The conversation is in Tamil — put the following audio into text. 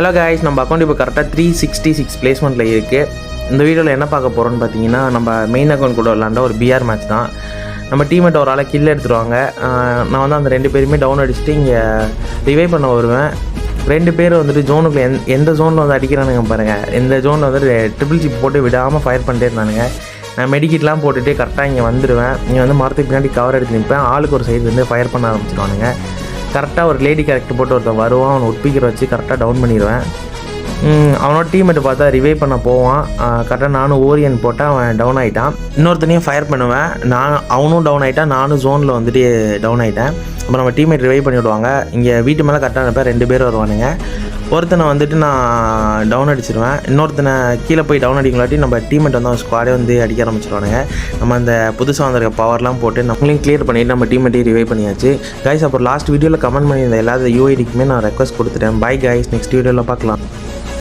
ஹலோ காய்ஸ், நம்ம அக்கௌண்ட் இப்போ கரெக்டாக 366 பிளேஸ்மெண்ட்டில் இருக்குது. இந்த வீடியோவில் என்ன பார்க்க போகிறோன்னு பார்த்தீங்கன்னா, நம்ம மெயின் அக்கௌண்ட் கூட விளாண்ட ஒரு பிஆர் மேட்ச் தான். நம்ம டீமேட் ஒரு ஆளை கில் எடுத்துருவாங்க. நான் வந்து அந்த 2 பேருமே டவுன் அடிச்சுட்டு இங்கே ரிவைவ் பண்ண வருவேன். 2 பேர் வந்துட்டு ஜோனுக்குள்ளே எந்த ஜோனில் வந்து அடிக்கிறானுங்க பாருங்கள். இந்த ஜோனில் வந்து ட்ரிபிள் சிப் போட்டு விடாமல் ஃபயர் பண்ணிட்டே இருந்தானுங்க. நான் மெடிக்கிட்லாம் போட்டுகிட்டே கரெக்டாக இங்கே வந்துடுவேன். இங்கே வந்து மரத்துக்கு பின்னாடி கவர் எடுத்து நிற்பேன். ஆளுக்கு ஒரு சைடு வந்து ஃபயர் பண்ண ஆரம்பிச்சிடுவானுங்க. கரெக்டாக ஒரு லேடி கேரக்டர் போட்டு ஒருத்தன் வருவான். அவனை உட்பிக்கிற வச்சு கரெக்டாக டவுன் பண்ணிடுவேன். அவனோட டீம்மேட்டு பார்த்தா ரிவைவ் பண்ண போவான். கரெக்டாக நானும் ஓரியன் போட்டால் அவன் டவுன் ஆகிட்டான். இன்னொருத்தனையும் ஃபயர் பண்ணுவேன். அவனும் டவுன் ஆகிட்டான். நானும் ஜோனில் வந்துட்டு டவுன் ஆகிட்டேன். அப்புறம் நம்ம டீம்மேட் ரிவைவ் பண்ணி விடுவாங்க. இங்கே வீட்டு மேலே கரெக்டாக இருப்பேன். 2 பேர் வருவானுங்க. ஒருத்தனை வந்துட்டு நான் டவுன் அடிச்சிடுவேன். இன்னொருத்தனை கீழே போய் டவுன் அடிக்கலாட்டி நம்ம டீம்மேட் வந்து அவன் ஸ்குவாடே வந்து அடிக்க ஆரம்பிச்சிடுவானுங்க. நம்ம அந்த புதுசாக வந்திருக்க பவர்லாம் போட்டு நம்மளையும் கிளியர் பண்ணிவிட்டு நம்ம டீம்மேட்டையும் ரிவைவ் பண்ணியாச்சு. கைஸ், அப்புறம் லாஸ்ட் வீடியோவில் கமெண்ட் பண்ணியிருந்த எல்லா யூஐடிக்குமே நான் ரெக்வஸ்ட் கொடுத்துட்டேன். பை கைஸ், நெக்ஸ்ட் வீடியோவில் பார்க்கலாம்.